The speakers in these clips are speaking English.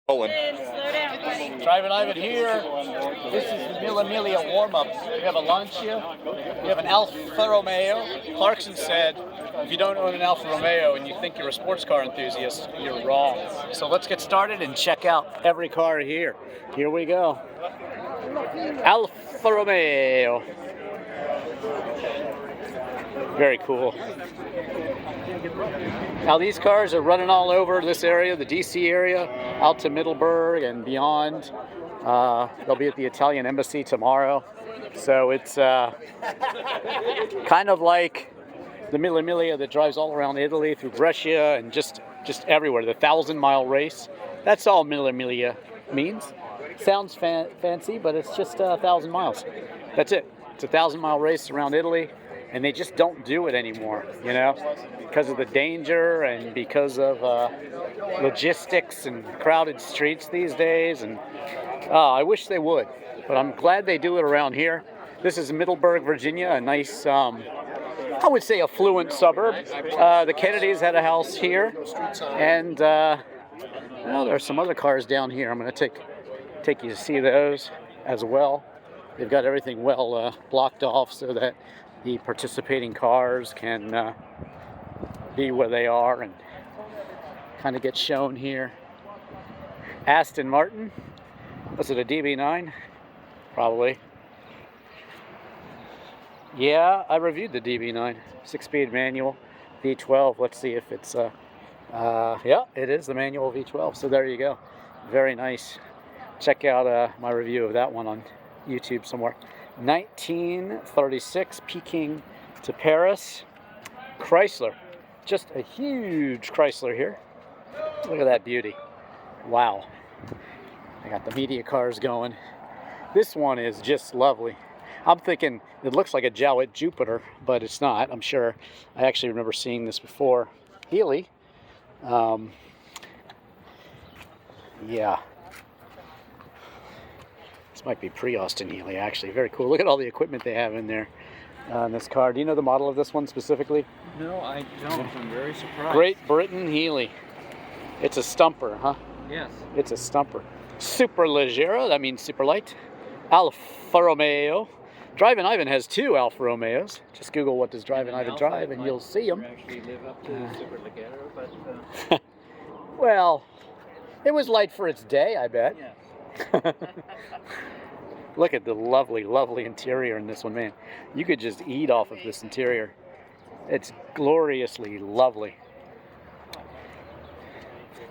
Rolling. Slow down, buddy. Drivin Ivan here. This is the Mille Miglia warm-up. We have a Lancia. We have an Alfa Romeo. Clarkson said, if you don't own an Alfa Romeo and you think you're a sports car enthusiast, you're wrong. So let's get started and check out every car here. Here we go. Alfa Romeo. Very cool. Now these cars are running all over this area, the DC area, out to Middleburg and beyond. They'll be at the Italian embassy tomorrow. So it's kind of like the Mille Miglia that drives all around Italy through Brescia and just everywhere. The 1,000-mile race. That's all Mille Miglia means. Sounds fancy, but it's just 1,000 miles. That's it. It's a 1,000-mile race around Italy. And they just don't do it anymore, you know, because of the danger and because of logistics and crowded streets these days. And I wish they would, but I'm glad they do it around here. This is Middleburg, Virginia, a nice, I would say, affluent suburb. The Kennedys had a house here, and well, there are some other cars down here. I'm going to take you to see those as well. They've got everything well blocked off so that the participating cars can be where they are and kind of get shown here. Aston Martin. Was it a DB9? Probably. Yeah, I reviewed the DB9. 6-speed manual, V12. Let's see if it's yeah, it is the manual V12. So there you go. Very nice. Check out my review of that one on YouTube somewhere. 1936, Peking to Paris. Chrysler. Just a huge Chrysler here. Look at that beauty. Wow. I got the media cars going. This one is just lovely. I'm thinking it looks like a Jaguar Jupiter, but it's not, I'm sure. I actually remember seeing this before. Healy. Yeah. Might be pre-Austin Healy, actually. Very cool. Look at all the equipment they have in there in this car. Do you know the model of this one specifically? No, I don't. I'm very surprised. Great Britain Healy. It's a stumper, huh? Yes. It's a stumper. Super Leggero, that means super light. Alfa Romeo. Drivin Ivan has two Alfa Romeos. Just Google what does Drivin Ivan drive and you'll see them. Actually live up to Super Leggero, but well, it was light for its day, I bet. yes. Look at the lovely, lovely interior in this one, man. You could just eat off of this interior. It's gloriously lovely.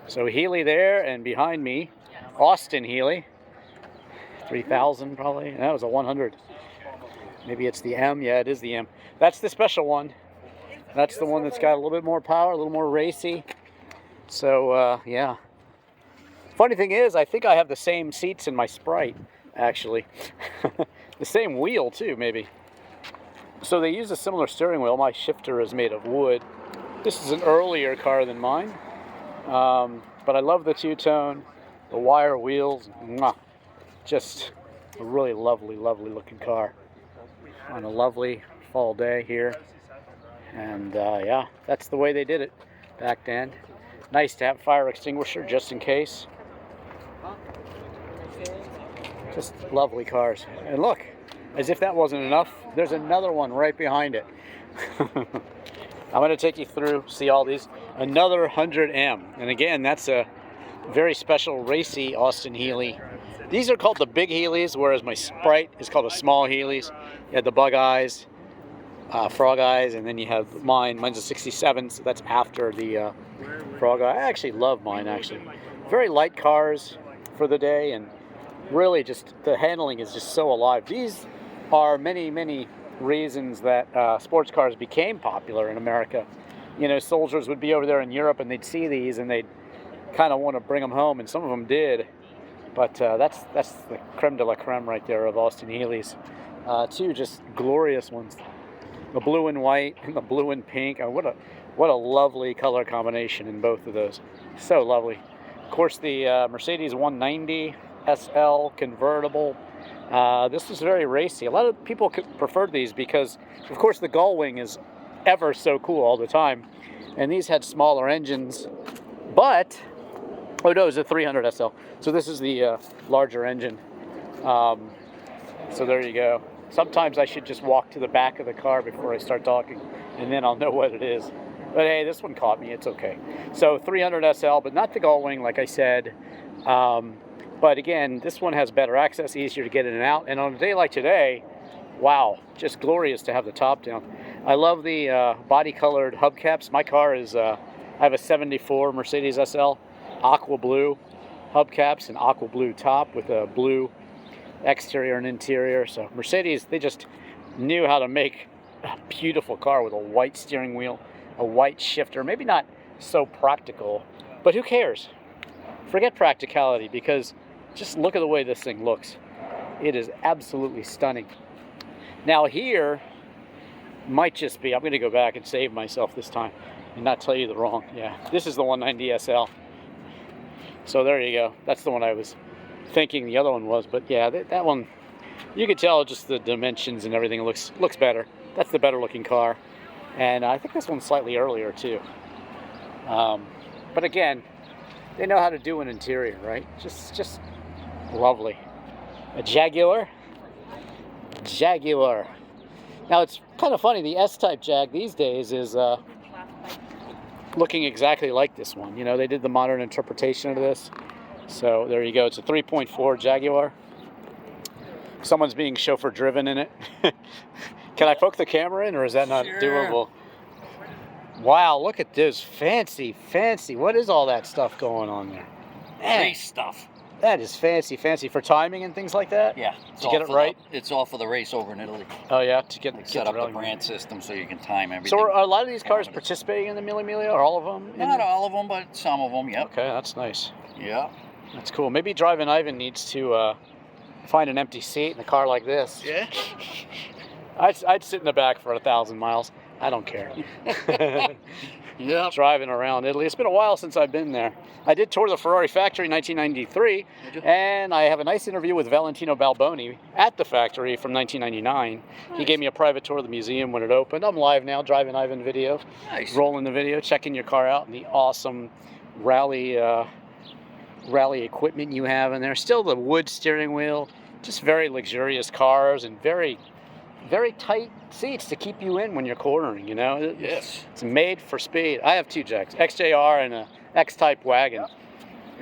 So Healy there, and behind me, Austin Healy. 3000 probably. That was a 100. Maybe it's the M. Yeah, it is the M. That's the special one. That's the one that's got a little bit more power, a little more racy. So, yeah. Funny thing is, I think I have the same seats in my Sprite, actually. The same wheel, too, maybe. So they use a similar steering wheel. My shifter is made of wood. This is an earlier car than mine. But I love the two-tone, the wire wheels. Mwah. Just a really lovely, lovely looking car on a lovely fall day here. And, yeah, that's the way they did it back then. Nice to have a fire extinguisher just in case. Just lovely cars. And look, as if that wasn't enough, there's another one right behind it. I'm going to take you through, see all these. Another 100M. And again, that's a very special racy Austin Healy. These are called the big Healys, whereas my Sprite is called a small Healys. You had the bug eyes, frog eyes, and then you have mine. Mine's a 67, so that's after the frog eye. I actually love mine, actually. Very light cars for the day, and really just the handling is just so alive. These are many, many reasons that sports cars became popular in America. You know, soldiers would be over there in Europe and they'd see these and they'd kind of want to bring them home, and some of them did. But that's the creme de la creme right there of Austin Healys. Two just glorious ones. The blue and white and the blue and pink. What a lovely color combination in both of those. So lovely. Of course, the Mercedes 190 SL convertible. This is very racy. A lot of people preferred these because, of course, the gull wing is ever so cool all the time. And these had smaller engines, but Oh no, it's a 300 SL. So this is the larger engine. So there you go. Sometimes I should just walk to the back of the car before I start talking, and then I'll know what it is. But hey, this one caught me. It's okay. So 300 SL, but not the Gullwing, like I said. But again, this one has better access, easier to get in and out. And on a day like today, wow, just glorious to have the top down. I love the body-colored hubcaps. My car is, I have a 74 Mercedes SL, aqua blue hubcaps and aqua blue top with a blue exterior and interior. So Mercedes, they just knew how to make a beautiful car with a white steering wheel, a white shifter. Maybe not so practical, but who cares? Forget practicality, because just look at the way this thing looks. It is absolutely stunning. Now here might just be, I'm going to go back and save myself this time and not tell you the wrong. Yeah, this is the 190 SL. So there you go. That's the one I was thinking the other one was. But yeah, that one, you could tell just the dimensions and everything looks better. That's the better looking car. And I think this one's slightly earlier too. But again, they know how to do an interior, right? Just lovely. A Jaguar. Jaguar. Now it's kind of funny, the S-Type Jag these days is looking exactly like this one. You know, they did the modern interpretation of this. So there you go. It's a 3.4 Jaguar. Someone's being chauffeur driven in it. Can I poke the camera in, or is that not doable? Wow, look at this. Fancy. What is all that stuff going on there? Race stuff. That is fancy for timing and things like that? Yeah. To get it right? It's all for the race over in Italy. Oh yeah, to get Set up the really brand system so you can time everything. So are a lot of these cars participating in the Mille Miglia, or all of them? Not all of them, but some of them, yep. Okay, that's nice. Yeah. That's cool. Maybe Drivin Ivan needs to find an empty seat in a car like this. Yeah. I'd sit in the back for 1,000 miles. I don't care. Yeah. Driving around Italy. It's been a while since I've been there. I did tour the Ferrari factory in 1993, and I have a nice interview with Valentino Balboni at the factory from 1999. Nice. He gave me a private tour of the museum when it opened. I'm live now, Drivin Ivan video. Nice. Rolling the video, checking your car out, and the awesome rally equipment you have in there. Still the wood steering wheel. Just very luxurious cars and very tight seats to keep you in when you're cornering, you know? Yes. It's made for speed. I have two Jags, XJR and a X-Type wagon. Yep.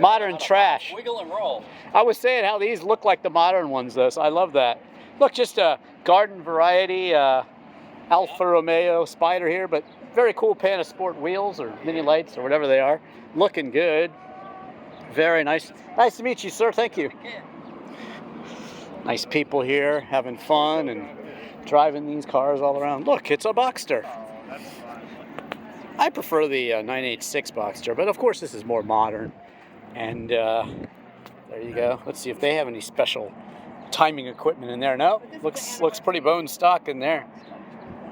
Modern trash. Wiggle and roll. I was saying how these look like the modern ones, though, so I love that. Look, just a garden variety Alfa Romeo Spider here, but very cool Panasport wheels or mini lights or whatever they are. Looking good. Very nice. Nice to meet you, sir. Thank you. Yeah. Nice people here having fun and driving these cars all around. Look, it's a Boxster. I prefer the 986 Boxster, but of course this is more modern. And there you go. Let's see if they have any special timing equipment in there. No, looks pretty bone stock in there.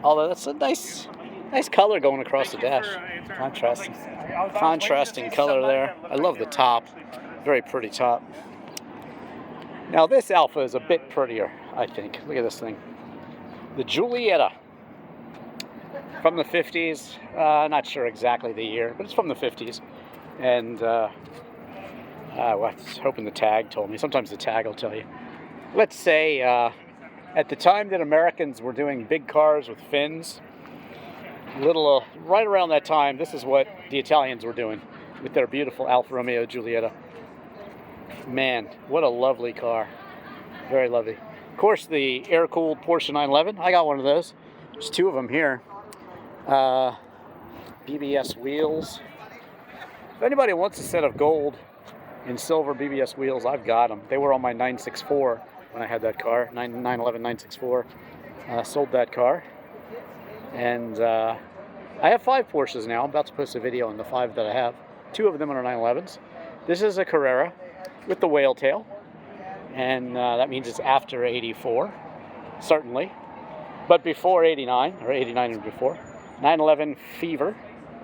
Although that's a nice color going across the dash. Contrasting color there. I love the top. Very pretty top. Now this Alfa is a bit prettier, I think. Look at this thing. The Giulietta. From the 50s. Not sure exactly the year, but it's from the 50s. And I was hoping the tag told me. Sometimes the tag will tell you. Let's say at the time that Americans were doing big cars with fins, right around that time, this is what the Italians were doing with their beautiful Alfa Romeo Giulietta. Man, what a lovely car. Very lovely. Of course, the air-cooled Porsche 911. I got one of those. There's two of them here. BBS wheels. If anybody wants a set of gold and silver BBS wheels, I've got them. They were on my 964 when I had that car, 911 964. Sold that car. And I have 5 Porsches now. I'm about to post a video on the 5 that I have. 2 of them are 911s. This is a Carrera with the whale tail. And that means it's after 84, certainly. But before 89, or 89 and before. 911 Fever,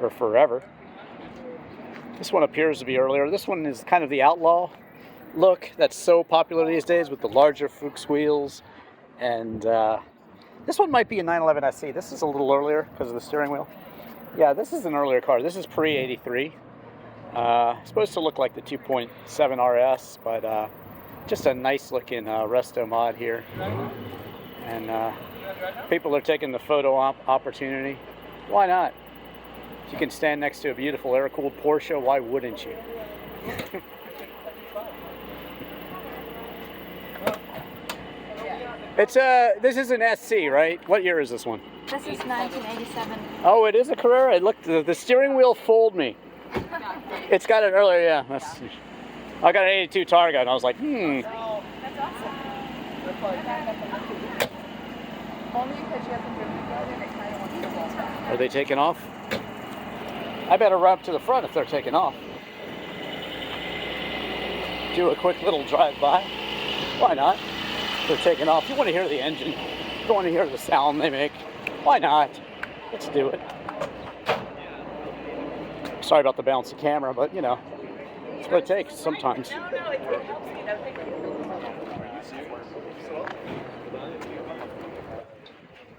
or Forever. This one appears to be earlier. This one is kind of the outlaw look that's so popular these days with the larger Fuchs wheels. And this one might be a 911 SC. This is a little earlier because of the steering wheel. Yeah, this is an earlier car. This is pre-83. Supposed to look like the 2.7 RS, but just a nice looking resto mod here. And people are taking the photo opportunity. Why not? If you can stand next to a beautiful air-cooled Porsche, why wouldn't you? This is an SC, right? What year is this one? This is 1987. Oh, it is a Carrera. It looked, the steering wheel fooled me. It's got it earlier, yeah. I got an 82 Targa, and I was like, That's awesome. Only because you haven't driven together and it kind of wants to roll. are they taking off? I better run up to the front if they're taking off. Do a quick little drive-by. Why not? They're taking off. You want to hear the engine. You want to hear the sound they make. Why not? Let's do it. Sorry about the bouncy camera, but you know, it's what it takes sometimes.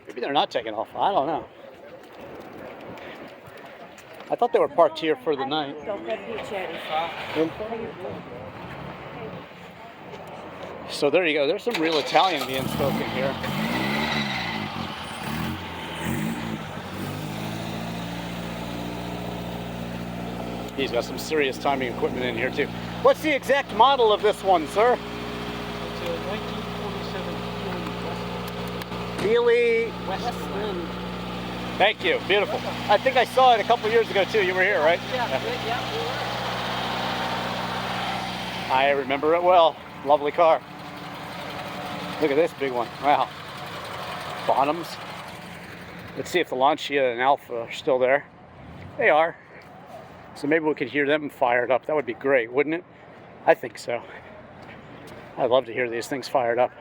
Maybe they're not taking off. I don't know. I thought they were parked here for the night. So there you go. There's some real Italian being spoken here. He's got some serious timing equipment in here too. What's the exact model of this one, sir? It's a 1947 Healy West End. Thank you. Beautiful. I think I saw it a couple years ago too. You were here, right? Yeah. I remember it well. Lovely car. Look at this big one. Wow. Bottoms. Let's see if the Lancia and Alfa are still there. They are. So maybe we could hear them fired up. That would be great, wouldn't it? I think so. I'd love to hear these things fired up.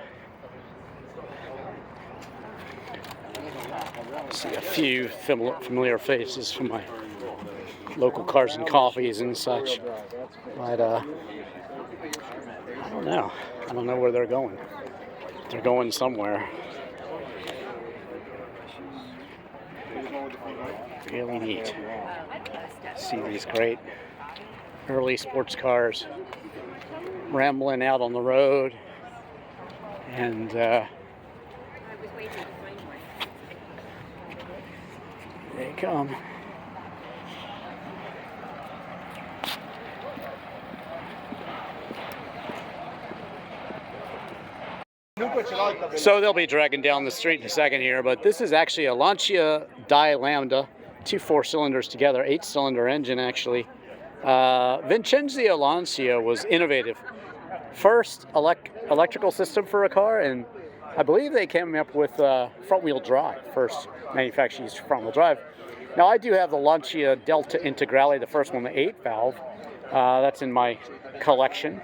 See a few familiar faces from my local Cars and Coffees and such. But I don't know. I don't know where they're going. They're going somewhere. Really neat. See these great early sports cars rambling out on the road, and they come. So they'll be dragging down the street in a second here, but this is actually a Lancia Di Lambda, 2 4-cylinders together, 8-cylinder engine actually. Vincenzo Lancia was innovative. First electrical system for a car, and I believe they came up with front-wheel drive. First manufacturer used front-wheel drive. Now I do have the Lancia Delta Integrale, the first one, the 8-valve. That's in my collection.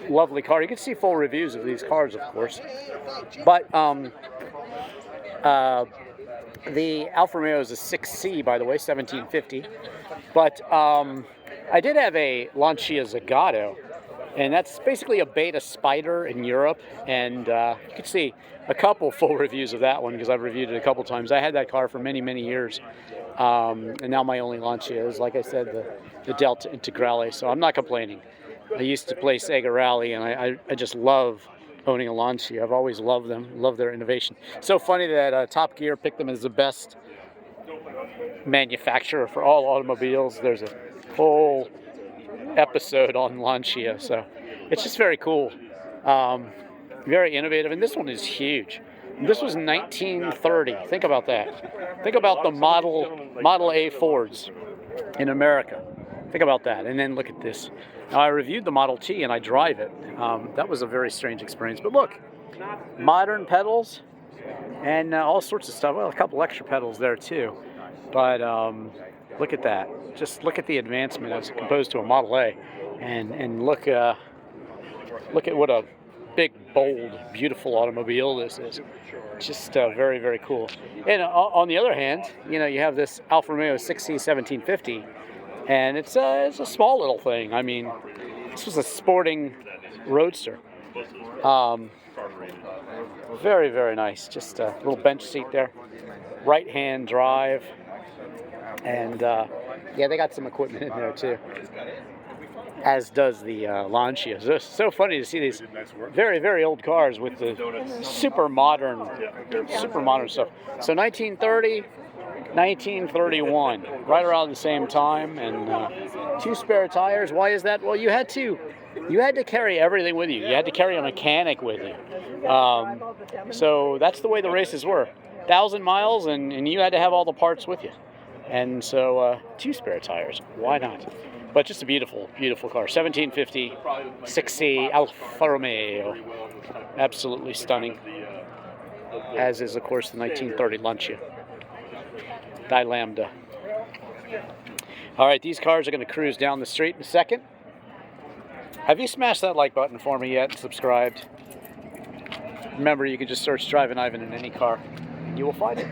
Lovely car. You can see full reviews of these cars, of course. But the Alfa Romeo is a 6C, by the way, 1750. But I did have a Lancia Zagato, and that's basically a Beta Spider in Europe. And you can see a couple full reviews of that one because I've reviewed it a couple times. I had that car for many, many years. And now my only Lancia is, like I said, the Delta Integrale. So I'm not complaining. I used to play Sega Rally, and I just love owning a Lancia. I've always loved them, love their innovation. So funny that Top Gear picked them as the best manufacturer for all automobiles. There's a whole episode on Lancia, so it's just very cool. Very innovative, and this one is huge. This was 1930. Think about that. Think about the Model A Fords in America. Think about that, and then look at this. Now, I reviewed the Model T, and I drive it. That was a very strange experience. But look, modern pedals and all sorts of stuff. Well, a couple extra pedals there, too. But look at that. Just look at the advancement as opposed to a Model A. And look at what a big, bold, beautiful automobile this is. Just very, very cool. And on the other hand, you know, you have this Alfa Romeo 6C 1750. And it's a small little thing. I mean, this was a sporting roadster. Very, very nice. Just a little bench seat there. Right-hand drive. And Yeah, they got some equipment in there too. As does the Lancia. It's so funny to see these very, very old cars with the super modern stuff. So 1930, 1931, right around the same time, and 2 spare tires. Why is that? Well, you had to carry everything with you. You had to carry a mechanic with you. So that's the way the races were. 1,000 miles, and you had to have all the parts with you. And so 2 spare tires. Why not? But just a beautiful, beautiful car. 1750 6C Alfa Romeo. Absolutely stunning. As is, of course, the 1930 Lancia. Die Lambda. All right, these cars are going to cruise down the street in a second. Have you smashed that like button for me yet and subscribed? Remember, you can just search Drivin Ivan in any car. You will find it.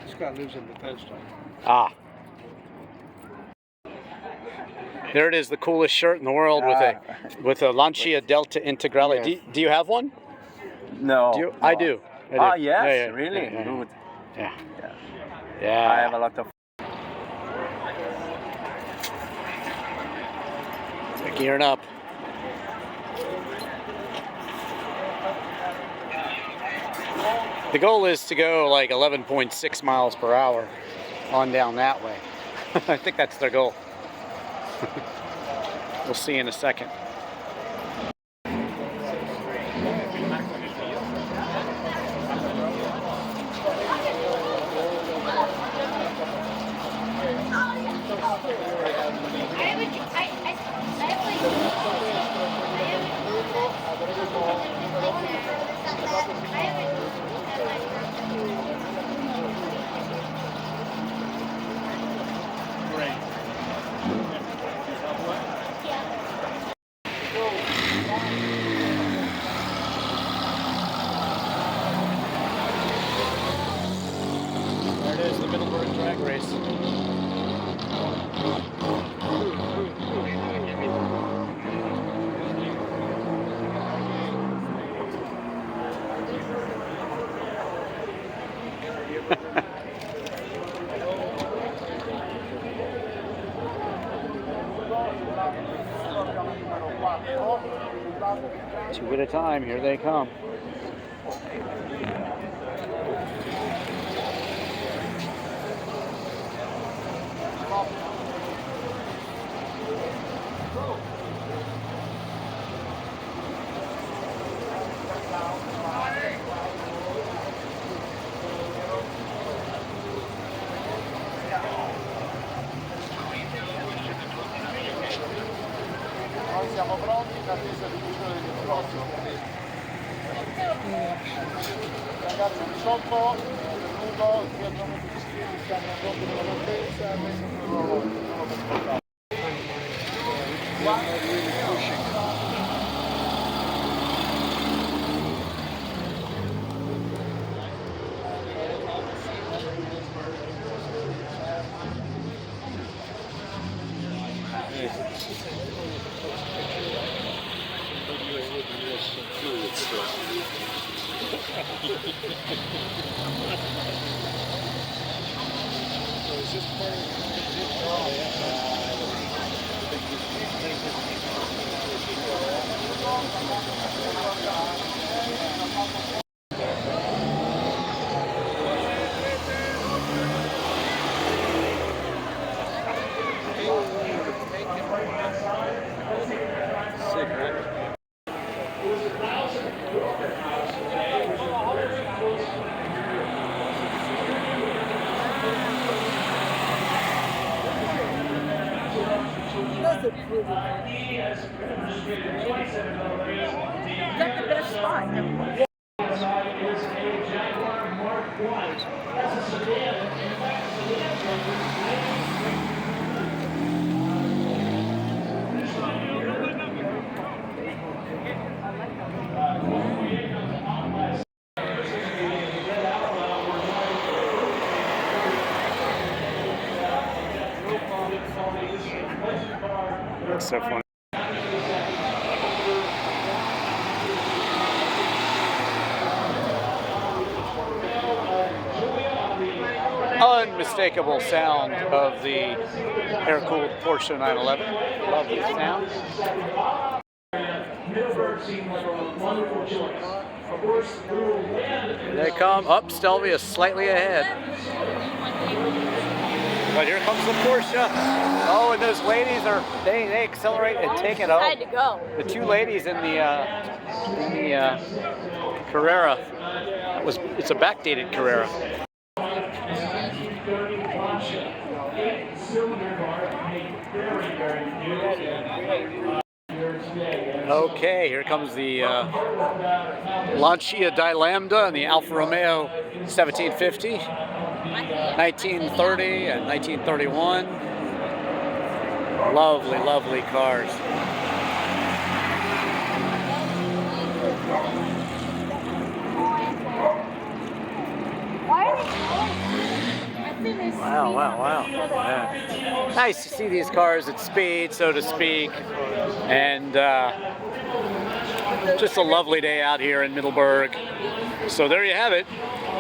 Scott lives in Bethesda. Ah. There it is, the coolest shirt in the world with a Lancia Delta Integrale. Yes. Do you have one? No. Do you? no. I do. Ah, yes, Yeah, really? yeah. Good. Yeah. Yeah. Yeah. I have a lot of. They're gearing up. The goal is to go like 11.6 miles per hour on down that way. I think that's their goal. We'll see in a second. There it is, the Middleburg drag race. Two at a time, here they come. Noi siamo pronti in attesa di chiudere il prossimo. Ragazzi, di sotto, nudo, qui abbiamo tutti iscritti, stanno andando della partenza, adesso sono per portare. That's the best spot. That's so funny. unmistakable sound of the air-cooled Porsche 911. Lovely sound. Here they come. Up, Stelvia slightly ahead. But here comes the Porsche. Oh, and those ladies are, they accelerate and take it out. To go. The two ladies in the Carrera. It's a backdated Carrera. Okay, here comes the Lancia di Lambda and the Alfa Romeo 1750, 1930 and 1931. Lovely, lovely cars. Wow, wow, wow. Yeah. Nice to see these cars at speed, so to speak. And just a lovely day out here in Middleburg. So there you have it.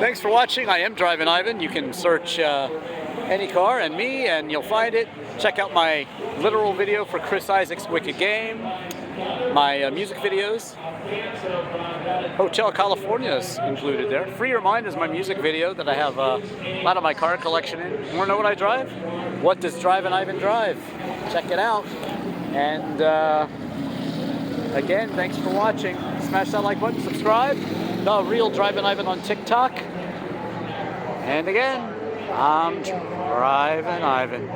Thanks for watching. I am Drivin Ivan. You can search any car and me and you'll find it. Check out my literal video for Chris Isaac's Wicked Game. My music videos. Hotel California is included there. Free Your Mind is my music video that I have a lot of my car collection in. You want to know what I drive? What does Drivin Ivan drive? Check it out. And again, thanks for watching. Smash that like button, subscribe. The Real Drivin Ivan on TikTok. And again, I'm Drivin Ivan.